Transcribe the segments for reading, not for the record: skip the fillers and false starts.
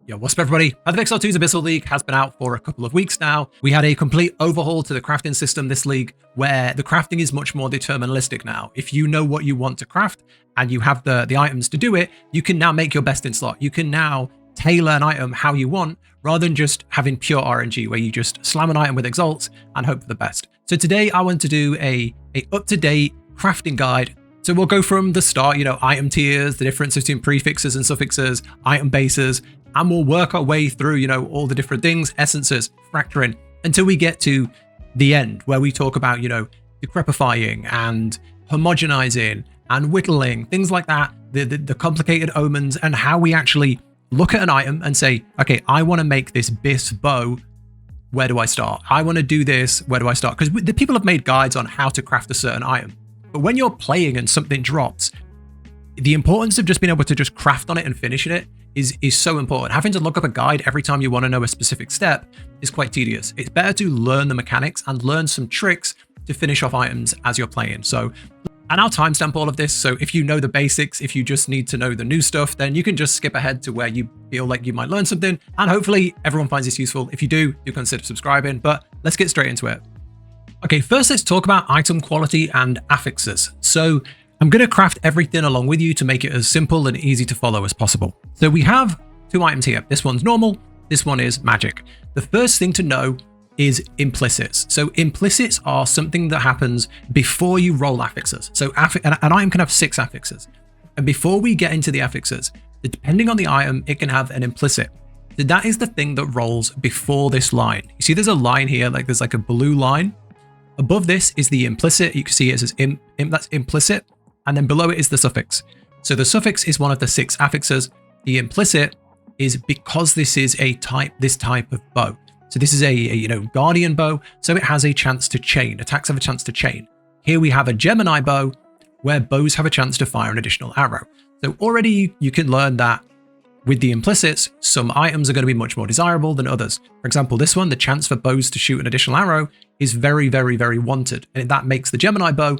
Yo, what's up everybody? Path of Exile 2's Abyssal League has been out for a couple of weeks now. We had a complete overhaul to the crafting system this league, where the crafting is much more deterministic now. If you know what you want to craft and you have the items to do it, you can now make your best in slot. You can now tailor an item how you want, rather than just having pure RNG where you just slam an item with exalts and hope for the best. So today I want to do a up-to-date crafting guide. So we'll go from the start, item tiers, the difference between prefixes and suffixes, item bases, and we'll work our way through, all the different things, essences, fracturing, until we get to the end where we talk about, decrepifying and homogenizing and whittling, things like that, the complicated omens, and how we actually look at an item and say, okay, I want to make this bis bow. Where do I start? I want to do this. Where do I start? Because the people have made guides on how to craft a certain item. But when you're playing and something drops, the importance of just being able to just craft on it and finishing it is so important. Having to look up a guide every time you want to know a specific step is quite tedious. It's better to learn the mechanics and learn some tricks to finish off items as you're playing. So, and I'll timestamp all of this. So if you know the basics, if you just need to know the new stuff, then you can just skip ahead to where you feel like you might learn something. And hopefully everyone finds this useful. If you do consider subscribing, but let's get straight into it. Okay, first let's talk about item quality and affixes. So I'm going to craft everything along with you to make it as simple and easy to follow as possible. So we have two items here. This one's normal, this one is magic. The first thing to know is implicits. So implicits are something that happens before you roll affixes. So an item can have 6 affixes. And before we get into the affixes, depending on the item, it can have an implicit. So that is the thing that rolls before this line. You see there's a line here, there's a blue line. Above this is the implicit. You can see it says that's implicit. And then below it is the suffix. So the suffix is one of the 6 affixes. The implicit is because this is this type of bow. So this is a guardian bow, so it has a chance to chain. Attacks have a chance to chain. Here we have a Gemini bow, where bows have a chance to fire an additional arrow. So already you can learn that with the implicits, some items are going to be much more desirable than others. For example, this one, the chance for bows to shoot an additional arrow is very, very, very wanted. And that makes the Gemini bow,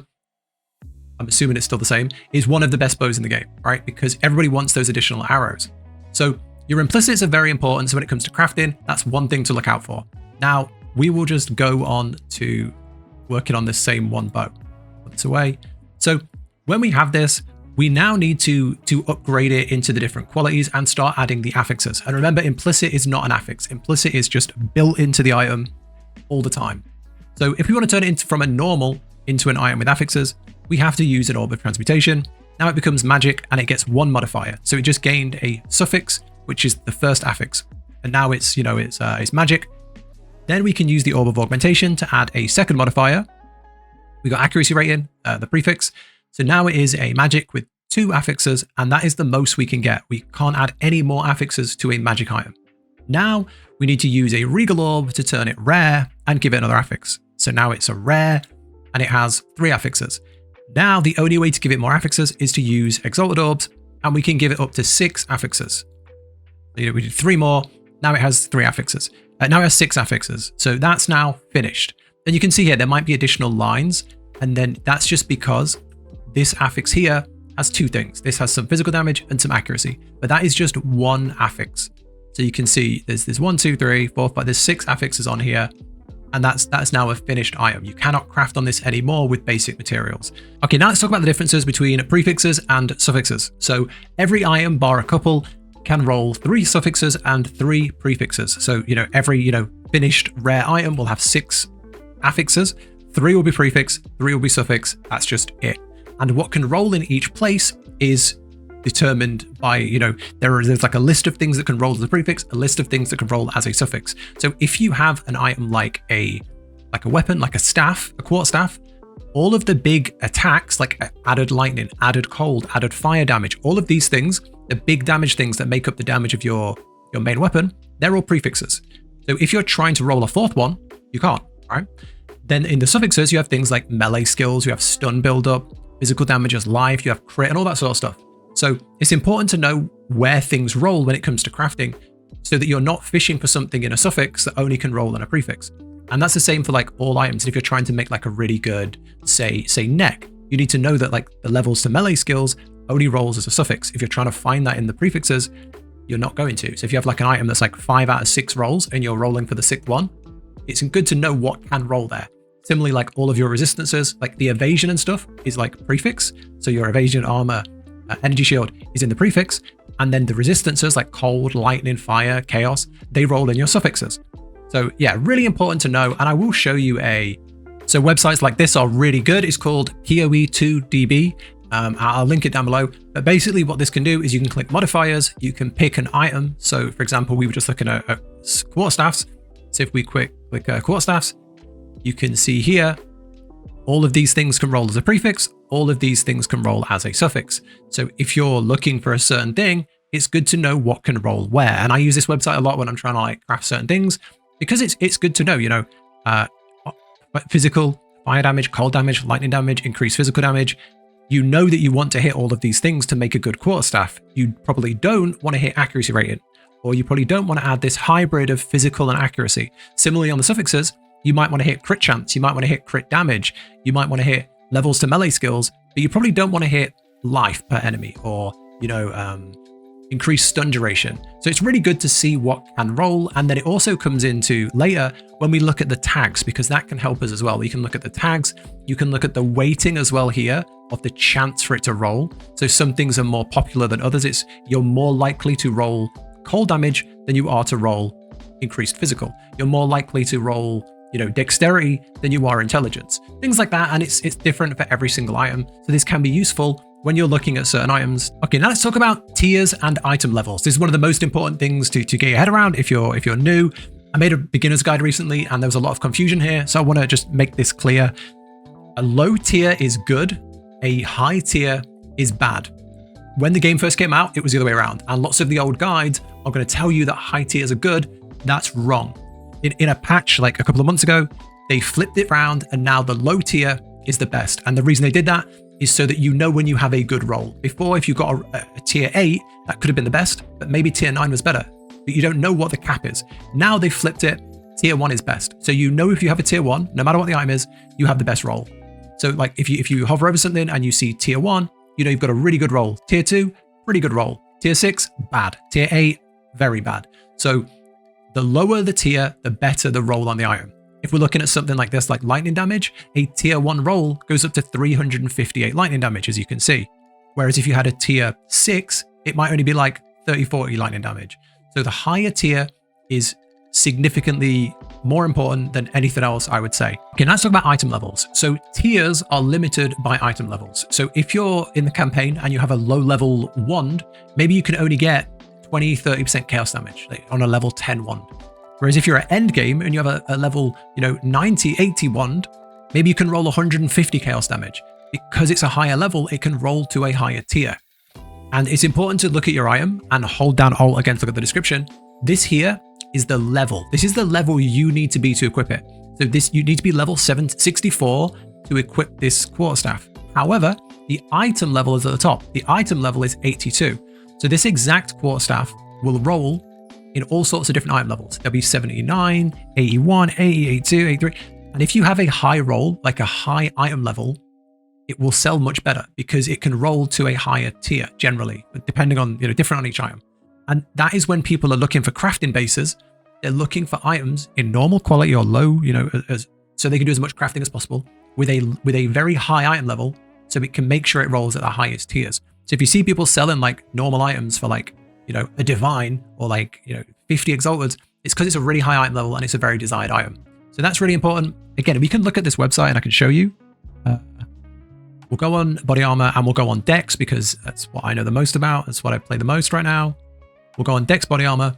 I'm assuming it's still the same, is one of the best bows in the game, right? Because everybody wants those additional arrows. So your implicits are very important. So when it comes to crafting, that's one thing to look out for. Now, we will just go on to working on this same one bow. Put this away. So when we have this, we now need to upgrade it into the different qualities and start adding the affixes. And remember, implicit is not an affix. Implicit is just built into the item all the time. So if we want to turn it from a normal into an item with affixes, we have to use an orb of transmutation. Now it becomes magic and it gets 1 modifier. So it just gained a suffix, which is the first affix. And now it's magic. Then we can use the orb of augmentation to add a second modifier. We got accuracy rating, the prefix. So now it is a magic with 2 affixes, and that is the most we can get. We can't add any more affixes to a magic item. Now we need to use a regal orb to turn it rare and give it another affix. So now it's a rare and it has 3 affixes. Now the only way to give it more affixes is to use exalted orbs, and we can give it up to 6 affixes. We did 3 more. Now it has 3 affixes. Now it has 6 affixes. So that's now finished. And you can see here there might be additional lines, and then that's just because this affix here has 2 things. This has some physical damage and some accuracy, but that is just 1 affix. So you can see there's 1, 2, 3, 4, 5. There's 6 affixes on here. And that's now a finished item. You cannot craft on this anymore with basic materials. Okay, now let's talk about the differences between prefixes and suffixes. So every item bar a couple can roll 3 suffixes and 3 prefixes. So, every, finished rare item will have 6 affixes. 3 will be prefix, 3 will be suffix. That's just it. And what can roll in each place is determined by, there's like a list of things that can roll as a prefix, a list of things that can roll as a suffix. So if you have an item like a weapon, like a staff, a quartz staff, all of the big attacks like added lightning, added cold, added fire damage, all of these things, the big damage things that make up the damage of your main weapon, they're all prefixes. So if you're trying to roll a 4th one, you can't, right? Then in the suffixes, you have things like melee skills, you have stun buildup, physical damage as life, you have crit and all that sort of stuff. So it's important to know where things roll when it comes to crafting, so that you're not fishing for something in a suffix that only can roll in a prefix. And that's the same for all items. And if you're trying to make a really good, say neck, you need to know that the levels to melee skills only rolls as a suffix. If you're trying to find that in the prefixes, you're not going to. So if you have like an item that's like 5 out of 6 rolls and you're rolling for the 6th one, it's good to know what can roll there. Similarly, like all of your resistances, like the evasion and stuff is like prefix. So your evasion, armor, energy shield is in the prefix. And then the resistances like cold, lightning, fire, chaos, they roll in your suffixes. So yeah, really important to know. And I will show you so websites like this are really good. It's called PoE2DB. I'll link it down below. But basically what this can do is you can click modifiers, you can pick an item. So for example, we were just looking at quarterstaffs. So if we click quarterstaffs, you can see here, all of these things can roll as a prefix, all of these things can roll as a suffix. So if you're looking for a certain thing, it's good to know what can roll where. And I use this website a lot when I'm trying to like craft certain things, because it's good to know, you know, physical, fire damage, cold damage, lightning damage, increased physical damage. You know that you want to hit all of these things to make a good quarterstaff. You probably don't want to hit accuracy rating, or you probably don't want to add this hybrid of physical and accuracy. Similarly on the suffixes, you might want to hit crit chance, you might want to hit crit damage, you might want to hit levels to melee skills, but you probably don't want to hit life per enemy or, you know, increased stun duration. So it's really good to see what can roll. And then it also comes into later when we look at the tags, because that can help us as well. You can look at the tags, you can look at the weighting as well here of the chance for it to roll. So some things are more popular than others. You're more likely to roll cold damage than you are to roll increased physical. You're more likely to roll, you know, dexterity than you are intelligence, things like that. And it's different for every single item. So this can be useful when you're looking at certain items. Okay, now let's talk about tiers and item levels. This is one of the most important things to get your head around if you're new. I made a beginner's guide recently and there was a lot of confusion here. So I want to just make this clear. A low tier is good. A high tier is bad. When the game first came out, it was the other way around. And lots of the old guides are going to tell you that high tiers are good. That's wrong. In a patch like a couple of months ago, they flipped it around and now the low tier is the best. And the reason they did that is so that you know when you have a good roll. Before, if you got a tier 8, that could have been the best, but maybe tier 9 was better, but you don't know what the cap is. Now they flipped it, tier 1 is best. So you know if you have a tier 1, no matter what the item is, you have the best roll. So like if you hover over something and you see tier 1, you know you've got a really good roll. Tier 2, pretty good roll. Tier 6, bad. Tier 8, very bad. So the lower the tier, the better the roll on the item. If we're looking at something like this, like lightning damage, a tier 1 roll goes up to 358 lightning damage, as you can see. Whereas if you had a tier 6, it might only be like 30-40 lightning damage. So the higher tier is significantly more important than anything else, I would say. Okay, now let's talk about item levels. So tiers are limited by item levels. So if you're in the campaign and you have a low level wand, maybe you can only get 20-30% chaos damage on a level 10 wand. Whereas if you're at end game and you have a level, 90-80 wand, maybe you can roll 150 chaos damage. Because it's a higher level, it can roll to a higher tier. And it's important to look at your item and hold down Alt again to look at the description. This here is the level. This is the level you need to be to equip it. So you need to be level 64 to equip this quarterstaff. However, the item level is at the top. The item level is 82. So this exact quarterstaff will roll in all sorts of different item levels. There'll be 79, 81, 80, 82, 83. And if you have a high roll, like a high item level, it will sell much better because it can roll to a higher tier generally, but depending on, different on each item. And that is when people are looking for crafting bases. They're looking for items in normal quality or low, so they can do as much crafting as possible with a very high item level, so it can make sure it rolls at the highest tiers. So if you see people selling like normal items for like, a divine or like, 50 exalted, it's because it's a really high item level and it's a very desired item. So that's really important. Again, we can look at this website and I can show you. We'll go on body armor and we'll go on dex because that's what I know the most about. That's what I play the most right now. We'll go on dex body armor,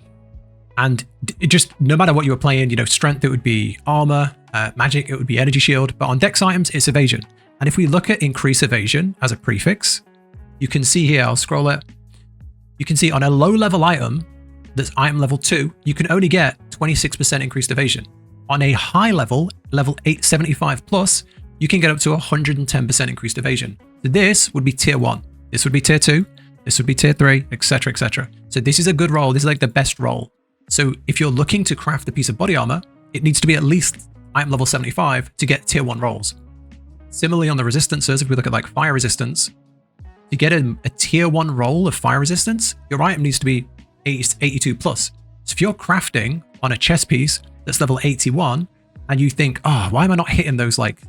and it just, no matter what you were playing, strength, it would be armor, magic, it would be energy shield, but on dex items, it's evasion. And if we look at increase evasion as a prefix, you can see here, I'll scroll it. You can see on a low level item, that's item level 2, you can only get 26% increased evasion. On a high level, level 875 plus, you can get up to 110% increased evasion. So this would be tier 1. This would be tier 2. This would be tier 3, etc., etc. So this is a good roll. This is like the best roll. So if you're looking to craft a piece of body armor, it needs to be at least item level 75 to get tier 1 rolls. Similarly on the resistances, if we look at like fire resistance, to get a tier 1 roll of fire resistance, your item needs to be 82 plus. So if you're crafting on a chess piece that's level 81 and you think, oh, why am I not hitting those like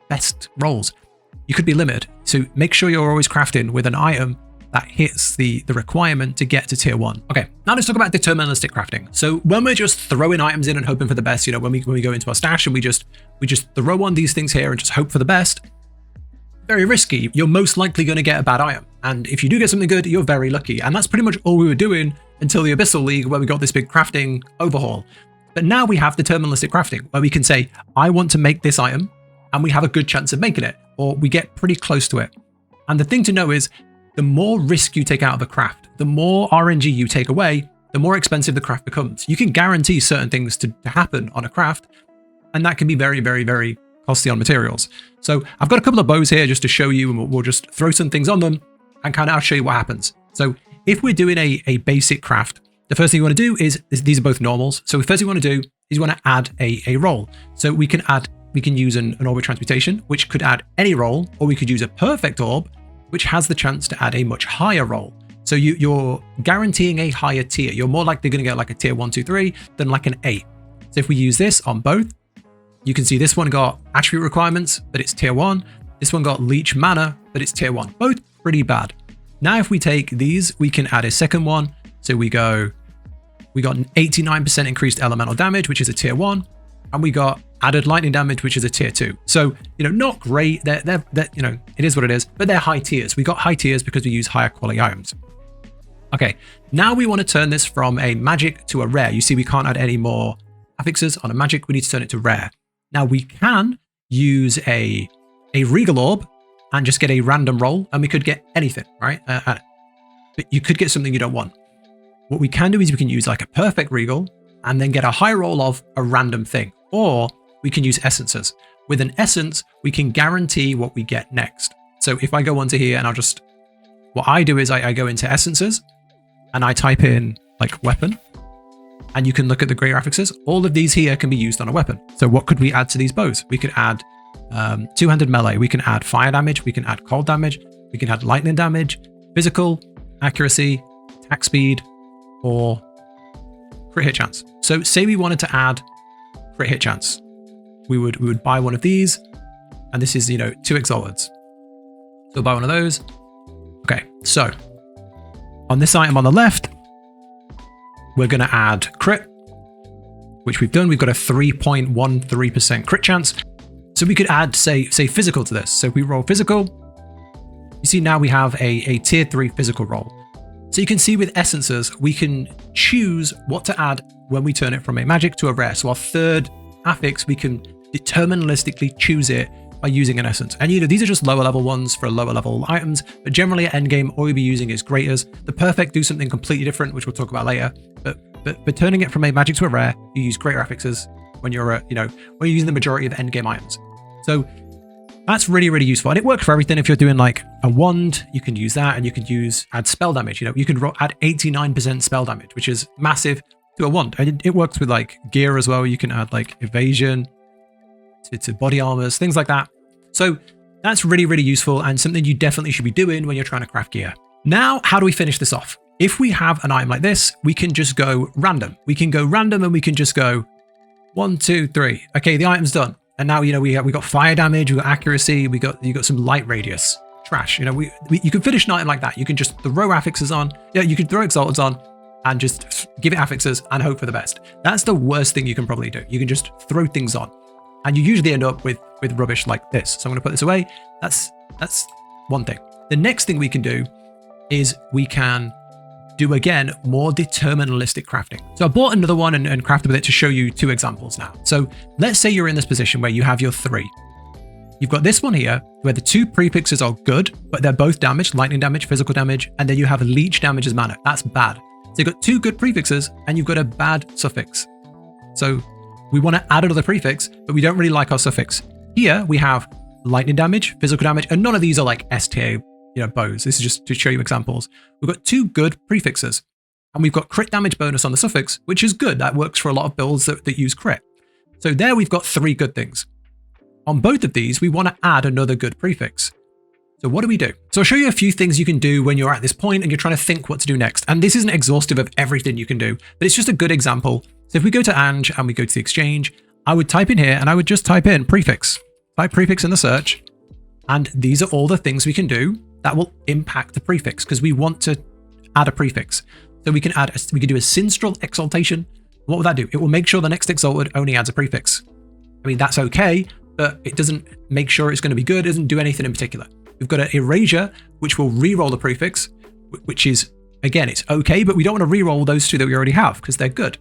best rolls? You could be limited. So make sure you're always crafting with an item that hits the requirement to get to tier 1. Okay, now let's talk about deterministic crafting. So when we're just throwing items in and hoping for the best, you know, when we go into our stash and we just throw on these things here and just hope for the best, very risky. You're most likely going to get a bad item. And if you do get something good, you're very lucky. And that's pretty much all we were doing until the Abyssal League, where we got this big crafting overhaul. But now we have deterministic crafting, where we can say, I want to make this item, and we have a good chance of making it, or we get pretty close to it. And the thing to know is, the more risk you take out of a craft, the more RNG you take away, the more expensive the craft becomes. You can guarantee certain things to happen on a craft, and that can be very, very, very costly on materials. So I've got a couple of bows here just to show you, and we'll just throw some things on them, and kind of I'll show you what happens. So if we're doing a basic craft, the first thing you want to do is these are both normals. So the first thing you want to do is you want to add a roll. So we can use an orb of transmutation, which could add any roll, or we could use a perfect orb, which has the chance to add a much higher roll. So you're guaranteeing a higher tier. You're more likely going to get like a tier 1, 2, 3 than like an 8. So if we use this on both, you can see this one got attribute requirements, but it's tier 1. This one got leech mana, but it's tier 1. Both pretty bad. Now if we take these, we can add a second one. So we got an 89% increased elemental damage, which is a tier 1, and we got added lightning damage, which is a tier 2. So, you know, not great. They're you know, it is what it is, but they're high tiers. We got high tiers because we use higher quality items. Okay, now we want to turn this from a magic to a rare. You see, we can't add any more affixes on a magic. We need to turn it to rare. Now we can use a regal orb and just get a random roll, and we could get anything, right? But you could get something you don't want. What we can do is we can use like a perfect regal and then get a high roll of a random thing, or we can use essences. With an essence, we can guarantee what we get next. So if I go onto here and what I do is I go into essences and I type in like weapon, and you can look at the greater affixes. All of these here can be used on a weapon. So what could we add to these bows? We could add two-handed melee. We can add fire damage. We can add cold damage. We can add lightning damage, physical, accuracy, attack speed, or crit hit chance. So say we wanted to add crit hit chance. We would buy one of these, and this is, you know, 2 exalteds. So we'll buy one of those. Okay, so on this item on the left, we're going to add crit, which we've done. We've got a 3.13% crit chance. So we could add, say physical to this. So if we roll physical, you see now we have a tier 3 physical roll. So you can see with essences, we can choose what to add when we turn it from a magic to a rare. So our third affix, we can deterministically choose it by using an essence. And you know, these are just lower level ones for lower level items, but generally at endgame, all you'll be using is greaters. The perfect do something completely different, which we'll talk about later. But turning it from a magic to a rare, you use greater affixes when you're when you're using the majority of endgame items. So that's really, really useful. And it works for everything. If you're doing like a wand, you can use that, and you could add spell damage. You know, you can add 89% spell damage, which is massive to a wand. And it works with like gear as well. You can add like evasion to body armors, things like that. So that's really, really useful and something you definitely should be doing when you're trying to craft gear. Now, how do we finish this off? If we have an item like this, we can just go random. We can go random and we can just go 1, 2, 3. Okay, the item's done. And now, you know, we got fire damage, we got accuracy, you got some light radius. Trash. You know, you can finish an item like that. You can just throw affixes on. Yeah, you can throw exalteds on and just give it affixes and hope for the best. That's the worst thing you can probably do. You can just throw things on, and you usually end up with rubbish like this. So I'm going to put this away. That's one thing. The next thing we can do is we can do, again, more deterministic crafting. So I bought another one and crafted with it to show you 2 examples now. So let's say you're in this position where you have your 3. You've got this one here where the 2 prefixes are good, but they're both damage, lightning damage, physical damage, and then you have leech damage as mana. That's bad. So you've got 2 good prefixes and you've got a bad suffix. So we want to add another prefix, but we don't really like our suffix. Here we have lightning damage, physical damage, and none of these are like S tier, bows. This is just to show you examples. We've got 2 good prefixes, and we've got crit damage bonus on the suffix, which is good. That works for a lot of builds that use crit. So there we've got 3 good things. On both of these, we want to add another good prefix. So what do we do? So I'll show you a few things you can do when you're at this point and you're trying to think what to do next. And this isn't exhaustive of everything you can do, but it's just a good example. So if we go to Ange and we go to the exchange, I would type in here and I would just type in prefix. Type prefix in the search. And these are all the things we can do that will impact the prefix because we want to add a prefix. So we can do a sinstral exaltation. What will that do? It will make sure the next exalted only adds a prefix. I mean, that's okay, but it doesn't make sure it's going to be good. It doesn't do anything in particular. We've got an erasure, which will re-roll the prefix, which is, again, it's okay, but we don't want to re-roll those two that we already have because they're good.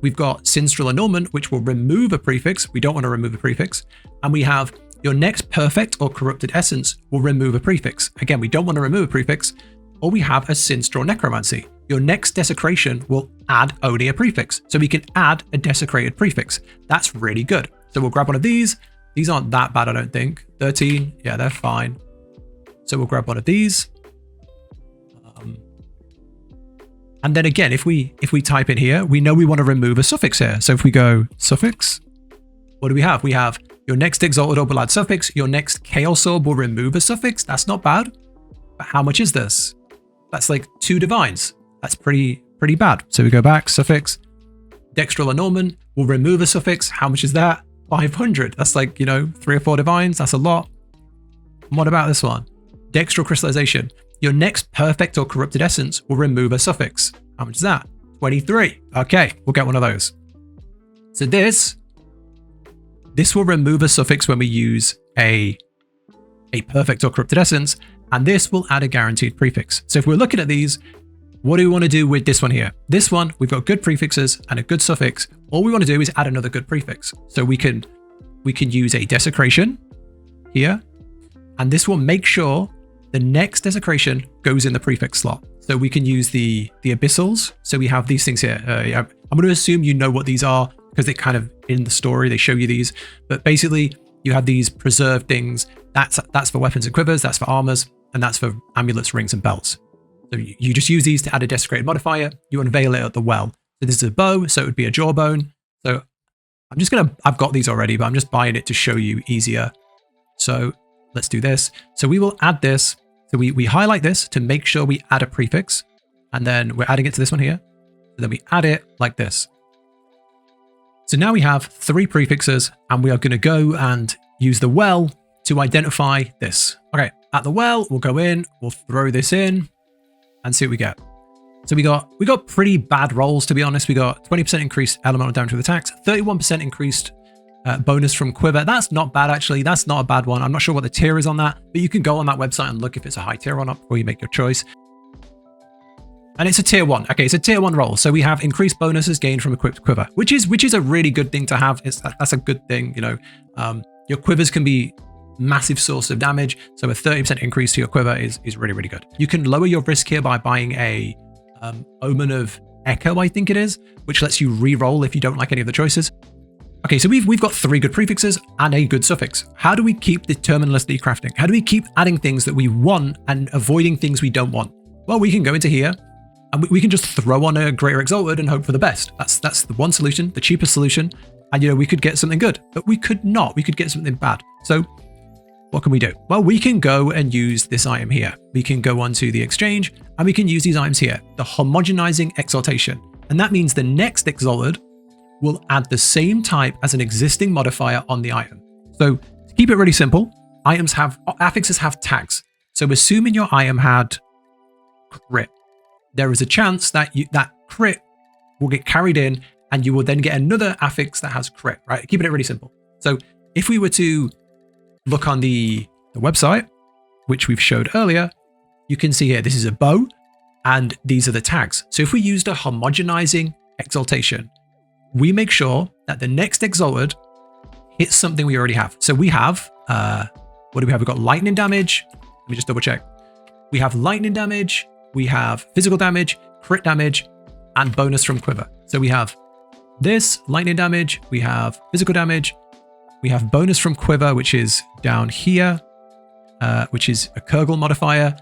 We've got sinstral annulment, which will remove a prefix. We don't want to remove a prefix. And we have your next perfect or corrupted essence will remove a prefix. Again, we don't want to remove a prefix. Or we have a sinstral necromancy. Your next desecration will add only a prefix. So we can add a desecrated prefix. That's really good. So we'll grab one of these. These aren't that bad, I don't think. 13, yeah, they're fine. So we'll grab one of these. And then again, if we type in here, we know we want to remove a suffix here. So if we go suffix, what do we have? We have your next exalted orb will add suffix. Your next chaos orb will remove a suffix. That's not bad. But how much is this? That's like 2 divines. That's pretty bad. So we go back, suffix. Dextral annulment will remove a suffix. How much is that? 500. That's like, 3 or 4 divines. That's a lot. And what about this one? Dextral crystallization. Your next perfect or corrupted essence will remove a suffix. How much is that? 23. Okay, we'll get one of those. So this will remove a suffix when we use a perfect or corrupted essence, and this will add a guaranteed prefix. So if we're looking at these, what do we want to do with this one here? This one, we've got good prefixes and a good suffix. All we want to do is add another good prefix. So we can use a desecration here, and this will make sure the next desecration goes in the prefix slot. So we can use the abyssals. So we have these things here. I'm going to assume you know what these are because they kind of in the story, they show you these. But basically you have these preserved things. That's for weapons and quivers. That's for armors. And that's for amulets, rings and belts. So you just use these to add a desecrated modifier. You unveil it at the well. So this is a bow. So it would be a jawbone. So I've got these already, but I'm just buying it to show you easier. So let's do this. So we will add this. So we highlight this to make sure we add a prefix. And then we're adding it to this one here. And then we add it like this. So now we have 3 prefixes and we are going to go and use the well to identify this. Okay, at the well, we'll go in, we'll throw this in and see what we get. So we got pretty bad rolls, to be honest. We got 20% increased elemental damage with attacks, 31% increased bonus from quiver. That's not bad, actually. That's not a bad one. I'm not sure what the tier is on that, but you can go on that website and look if it's a high tier or not before you make your choice. And it's a tier 1. Okay, it's a tier 1 roll. So we have increased bonuses gained from equipped quiver, which is a really good thing to have. That's a good thing, Your quivers can be massive source of damage. So a 30% increase to your quiver is really, really good. You can lower your risk here by buying a Omen of Echo, I think it is, which lets you re-roll if you don't like any of the choices. Okay, so we've got 3 good prefixes and a good suffix. How do we keep deterministically crafting? How do we keep adding things that we want and avoiding things we don't want? Well, we can go into here and we can just throw on a Greater Exalted and hope for the best. That's the one solution, the cheapest solution. And we could get something good, but we could not. We could get something bad. So what can we do? Well, we can go and use this item here. We can go onto the exchange and we can use these items here, the Homogenizing Exaltation. And that means the next Exalted will add the same type as an existing modifier on the item. So to keep it really simple, affixes have tags. So assuming your item had crit, there is a chance that that crit will get carried in and you will then get another affix that has crit, right? Keeping it really simple. So if we were to look on the website, which we've showed earlier, you can see here, this is a bow and these are the tags. So if we used a homogenizing exaltation, we make sure that the next exalted hits something we already have. So we have, what do we have? We've got lightning damage. Let me just double check. We have lightning damage. We have physical damage, crit damage, and bonus from quiver. So we have this lightning damage. We have physical damage. We have bonus from quiver, which is down here, which is a Kurgle modifier.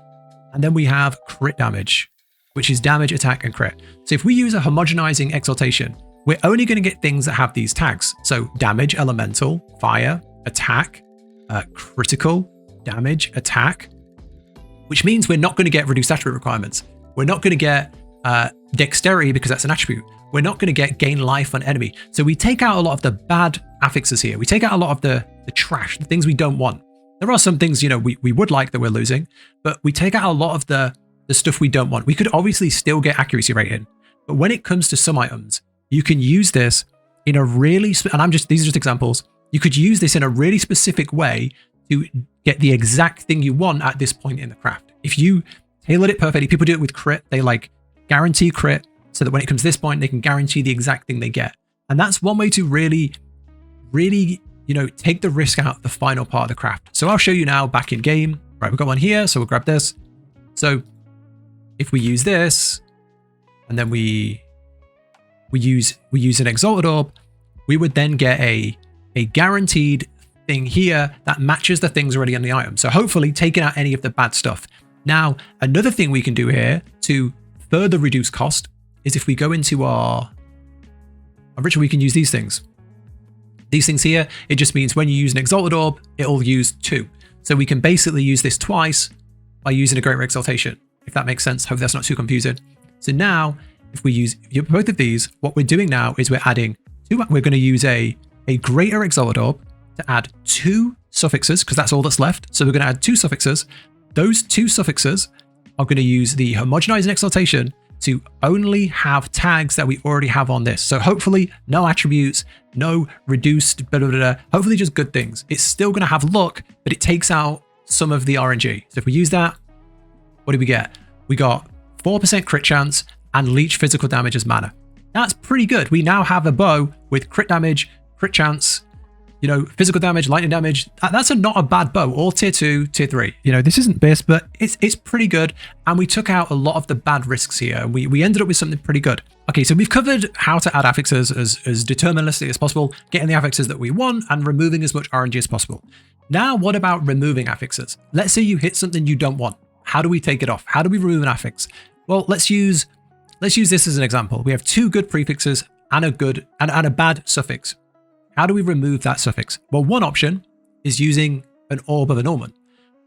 And then we have crit damage, which is damage, attack, and crit. So if we use a homogenizing exaltation, we're only going to get things that have these tags. So damage, elemental, fire, attack, critical, damage, attack, which means we're not going to get reduced attribute requirements. We're not going to get dexterity because that's an attribute. We're not going to get gain life on enemy. So we take out a lot of the bad affixes here. We take out a lot of the trash, the things we don't want. There are some things, you know, we would like that we're losing, but we take out a lot of the stuff we don't want. We could obviously still get accuracy rating, but when it comes to some items, you can use this in a really, and these are just examples. You could use this in a really specific way to get the exact thing you want at this point in the craft. If you tailored it perfectly, people do it with crit. They like guarantee crit so that when it comes to this point, they can guarantee the exact thing they get. And that's one way to really, you know, take the risk out of the final part of the craft. So I'll show you now back in game. Right, we've got one here, so we'll grab this. So if we use this, and then we use an Exalted Orb, we would then get a guaranteed thing here that matches the things already on the item. So hopefully taking out any of the bad stuff. Now, another thing we can do here to further reduce cost is if we go into our ritual, we can use these things. These things here, it just means when you use an Exalted Orb, it'll use 2. So we can basically use this twice by using a Greater Exaltation, if that makes sense. Hope that's not too confusing. So now, if we use both of these, what we're doing now is we're adding 2. We're going to use a Greater Exalted Orb to add 2 suffixes, because that's all that's left. So we're going to add 2 suffixes. Those 2 suffixes are going to use the Homogenized Exaltation to only have tags that we already have on this. So hopefully no attributes, no reduced, blah, blah, blah, hopefully just good things. It's still going to have luck, but it takes out some of the RNG. So if we use that, what do we get? We got 4% crit chance and leech physical damage as mana. That's pretty good. We now have a bow with crit damage, crit chance, you know, physical damage, lightning damage. That's not a bad bow, all tier 2, tier 3. You know, this isn't best, but it's pretty good. And we took out a lot of the bad risks here. We ended up with something pretty good. Okay, so we've covered how to add affixes as deterministically as possible, getting the affixes that we want and removing as much RNG as possible. Now, what about removing affixes? Let's say you hit something you don't want. How do we take it off? How do we remove an affix? Well, let's use this as an example. We have 2 good prefixes and a bad suffix. How do we remove that suffix? Well, one option is using an Orb of Annulment.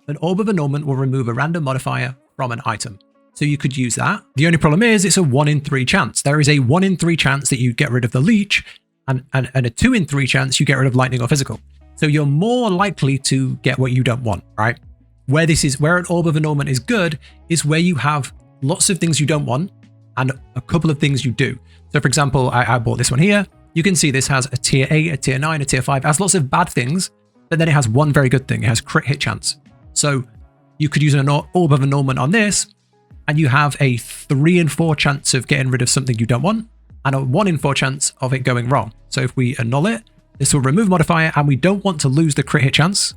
An Orb of Annulment will remove a random modifier from an item. So you could use that. The only problem is it's a 1 in 3 chance. There is a 1 in 3 chance that you get rid of the leech and a 2 in 3 chance you get rid of lightning or physical. So you're more likely to get what you don't want, right? Where an Orb of Annulment is good is where you have lots of things you don't want and a couple of things you do. So for example, I bought this one here. You can see this has a tier 8, a tier 9, a tier 5. It has lots of bad things, but then it has one very good thing. It has crit hit chance. So you could use an Orb of Annulment on this, and you have a 3 in 4 chance of getting rid of something you don't want, and a 1 in 4 chance of it going wrong. So if we annul it, this will remove modifier, and we don't want to lose the crit hit chance.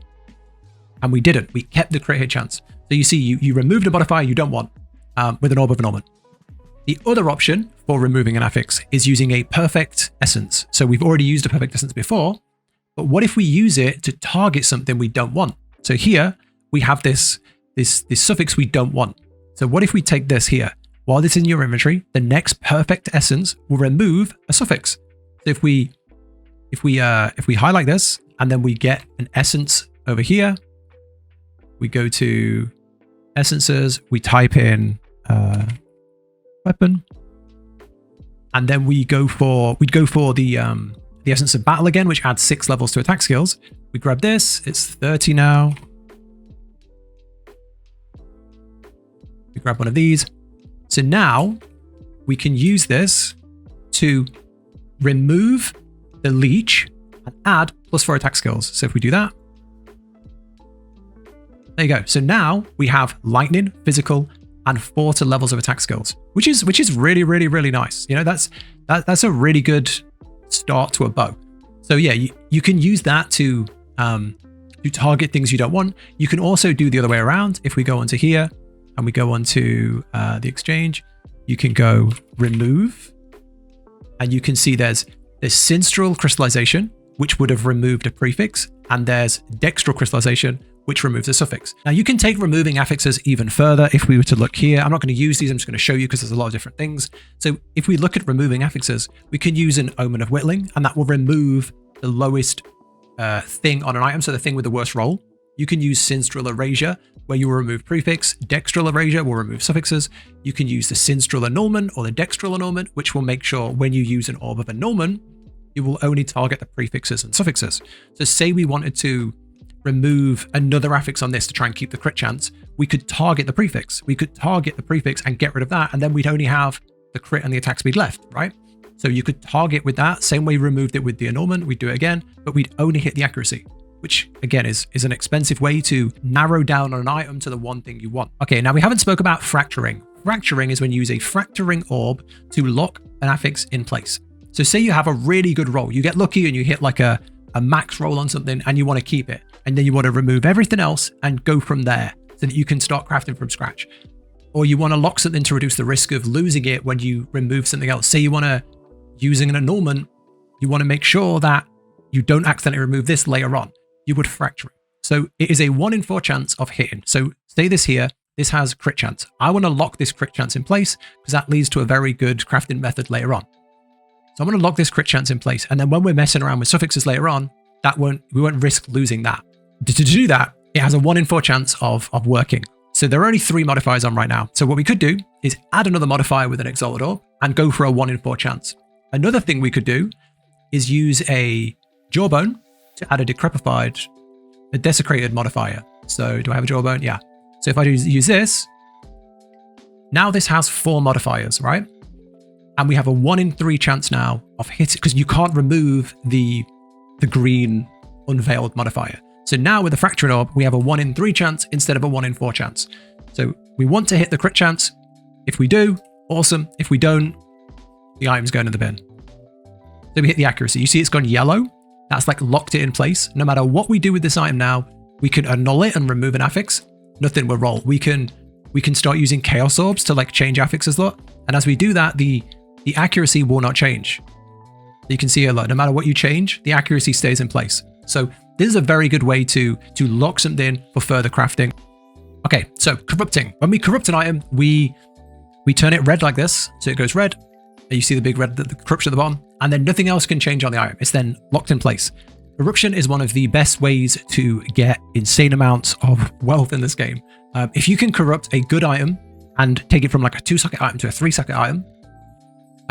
And we didn't. We kept the crit hit chance. So you see, you removed a modifier you don't want with an Orb of Annulment. The other option for removing an affix is using a perfect essence. So we've already used a perfect essence before, but what if we use it to target something we don't want? So here we have this suffix we don't want. So what if we take this here? While this is in your inventory, the next perfect essence will remove a suffix. So if we highlight this and then we get an essence over here, we go to essences, we type in weapon, and then we'd go for the essence of battle again, which adds 6 levels to attack skills. We grab this, it's 30 now. We grab one of these. So now we can use this to remove the leech and add +4 attack skills. So if we do that, there you go. So now we have lightning, physical, and 4 levels of attack skills, which is really, really, really nice. You know, that's a really good start to a bow. So yeah, you can use that to target things you don't want. You can also do the other way around. If we go onto here and we go onto the exchange, you can go remove, and you can see there's Sinstral Crystallization, which would have removed a prefix, and there's Dextral Crystallization, which removes a suffix. Now you can take removing affixes even further. If we were to look here, I'm not going to use these, I'm just going to show you because there's a lot of different things. So if we look at removing affixes, we can use an Omen of Whittling, and that will remove the lowest thing on an item, so the thing with the worst roll. You can use Sinstral Erasure, where you will remove prefix. Dextral Erasure will remove suffixes. You can use the Sinstral Annulment or the Dextral Annulment, which will make sure when you use an orb of annulment, you will only target the prefixes and suffixes. So say we wanted to remove another affix on this to try and keep the crit chance, we could target the prefix. We could target the prefix and get rid of that, and then we'd only have the crit and the attack speed left, right? So you could target with that, same way we removed it with the annulment, we'd do it again, but we'd only hit the accuracy, which again is an expensive way to narrow down on an item to the one thing you want. Okay, now we haven't spoke about fracturing. Fracturing is when you use a fracturing orb to lock an affix in place. So say you have a really good roll, you get lucky and you hit like a max roll on something and you want to keep it. And then you want to remove everything else and go from there so that you can start crafting from scratch. Or you want to lock something to reduce the risk of losing it when you remove something else. Say you want to, using an annulment, you want to make sure that you don't accidentally remove this later on. You would fracture it. So it is a 1 in 4 chance of hitting. So say this here, this has crit chance. I want to lock this crit chance in place because that leads to a very good crafting method later on. So I'm going to lock this crit chance in place. And then when we're messing around with suffixes later on, we won't risk losing that. To do that, it has a 1 in 4 chance of working. So there are only 3 modifiers on right now. So what we could do is add another modifier with an Exiled Orb and go for a 1 in 4 chance. Another thing we could do is use a Jawbone to add a Desecrated modifier. So do I have a Jawbone? Yeah. So if I use this, now this has 4 modifiers, right? And we have a 1 in 3 chance now of hitting, because you can't remove the green unveiled modifier. So now with the Fracturing Orb, we have a 1 in 3 chance instead of a 1 in 4 chance. So we want to hit the crit chance. If we do, awesome. If we don't, the item's going in the bin. So we hit the accuracy. You see it's gone yellow. That's like locked it in place. No matter what we do with this item now, we can annul it and remove an affix. Nothing will roll. We can start using Chaos Orbs to like change affixes a lot. And as we do that, the accuracy will not change. You can see here, look, no matter what you change, the accuracy stays in place. So this is a very good way to lock something for further crafting. Okay, so corrupting. When we corrupt an item, we turn it red like this. So it goes red. And you see the big red, the corruption at the bottom. And then nothing else can change on the item. It's then locked in place. Corruption is one of the best ways to get insane amounts of wealth in this game. If you can corrupt a good item and take it from like a 2-socket item to a 3-socket item,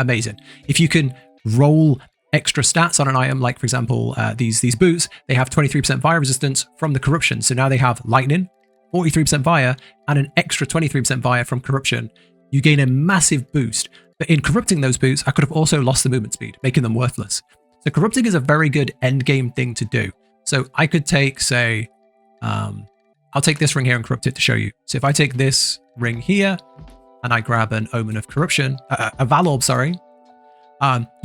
amazing. If you can roll extra stats on an item, like for example, these boots, they have 23% fire resistance from the corruption. So now they have lightning, 43% fire, and an extra 23% fire from corruption. You gain a massive boost. But in corrupting those boots, I could have also lost the movement speed, making them worthless. So corrupting is a very good end game thing to do. So I could take, say, I'll take this ring here and corrupt it to show you. So if I take this ring here and I grab an Omen of Corruption, a Val Orb, sorry.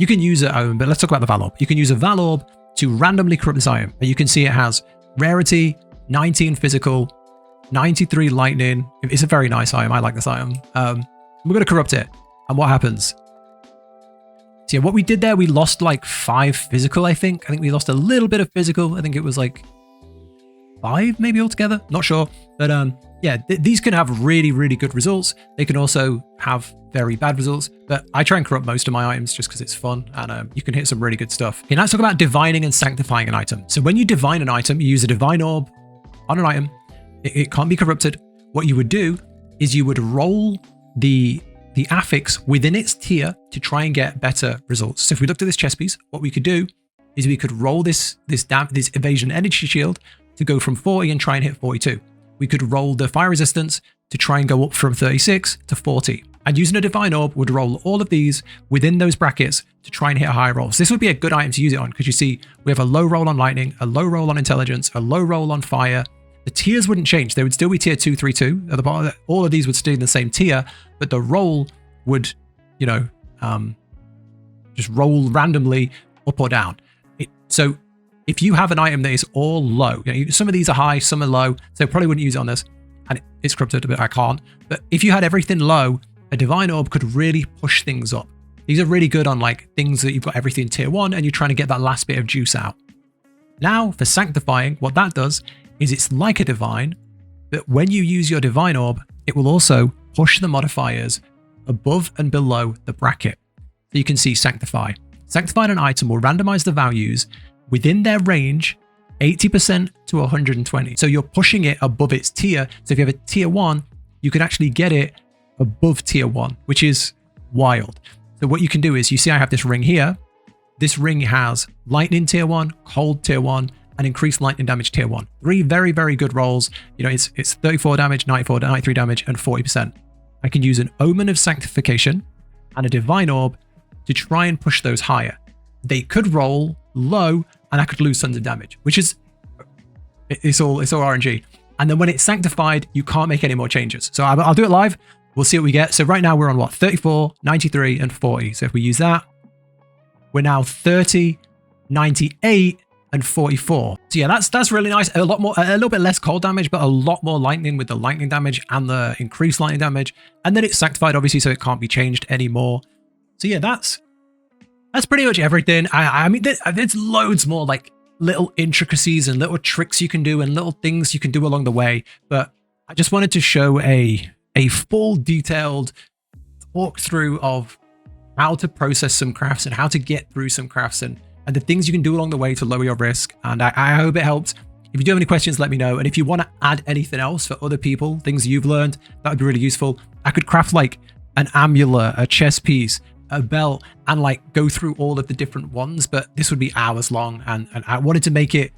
You can use it, but let's talk about the Val Orb. You can use a Val Orb to randomly corrupt this item. And you can see it has rarity, 19 physical, 93 lightning. It's a very nice item. I like this item. We're going to corrupt it. And what happens? So yeah, what we did there, we lost like 5 physical, I think. I think we lost a little bit of physical. I think it was like 5 maybe altogether. Not sure. But yeah, these can have really, really good results. They can also have very bad results. But I try and corrupt most of my items just because it's fun. And you can hit some really good stuff. Okay, now let's talk about divining and sanctifying an item. So when you divine an item, you use a divine orb on an item. It can't be corrupted. What you would do is you would roll the affix within its tier to try and get better results. So if we looked at this chess piece, what we could do is we could roll this evasion energy shield to go from 40 and try and hit 42. We could roll the fire resistance to try and go up from 36 to 40. And using a divine orb would roll all of these within those brackets to try and hit a high roll. So this would be a good item to use it on because you see we have a low roll on lightning, a low roll on intelligence, a low roll on fire. The tiers wouldn't change. They would still be tier 2, 3, 2 at the bottom. All of these would stay in the same tier, but the roll would, you know, just roll randomly up or down. So if you have an item that is all low, you know, some of these are high, some are low, so probably wouldn't use it on this. And it's corrupted, but I can't. But if you had everything low, a divine orb could really push things up. These are really good on like things that you've got everything tier 1 and you're trying to get that last bit of juice out. Now for sanctifying, what that does is it's like a divine, but when you use your divine orb, it will also push the modifiers above and below the bracket. So you can see sanctify. Sanctifying an item will randomize the values within their range 80% to 120. So you're pushing it above its tier. So if you have a tier 1, you can actually get it above tier 1, which is wild. So what you can do is, you see I have this ring here. This ring has lightning tier 1, cold tier 1, and increased lightning damage tier 1. 3 very, very good rolls. You know, it's 34 damage, 94, 93 damage, and 40%. I can use an Omen of Sanctification and a Divine Orb to try and push those higher. They could roll low, and I could lose tons of damage, which is, it's all RNG. And then when it's sanctified, you can't make any more changes. So I'll do it live. We'll see what we get. So right now we're on what? 34, 93, and 40. So if we use that, we're now 30, 98, and 44. So yeah, that's really nice. A little bit less cold damage, but a lot more lightning with the lightning damage and the increased lightning damage. And then it's sanctified, obviously, so it can't be changed anymore. So yeah, that's pretty much everything. I mean, there's loads more like little intricacies and little tricks you can do and little things you can do along the way. But I just wanted to show a full detailed walkthrough of how to process some crafts and how to get through some crafts and the things you can do along the way to lower your risk. And I hope it helped. If you do have any questions, let me know. And if you want to add anything else for other people, things you've learned, that would be really useful. I could craft like an amulet, a chest piece, a belt, and like go through all of the different ones, but this would be hours long, and I wanted to make it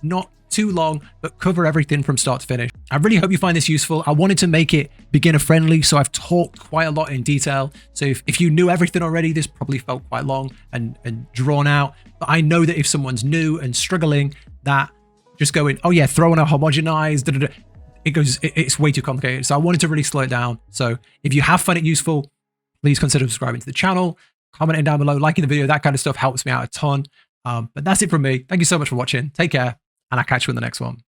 not too long, but cover everything from start to finish. I really hope you find this useful. I wanted to make it beginner friendly, so I've talked quite a lot in detail. So if you knew everything already, this probably felt quite long and drawn out. But I know that if someone's new and struggling, that just going, oh yeah, throw in a homogenized, it's way too complicated. So I wanted to really slow it down. So if you have found it useful, please consider subscribing to the channel, commenting down below, liking the video. That kind of stuff helps me out a ton. But that's it from me. Thank you so much for watching. Take care, and I'll catch you in the next one.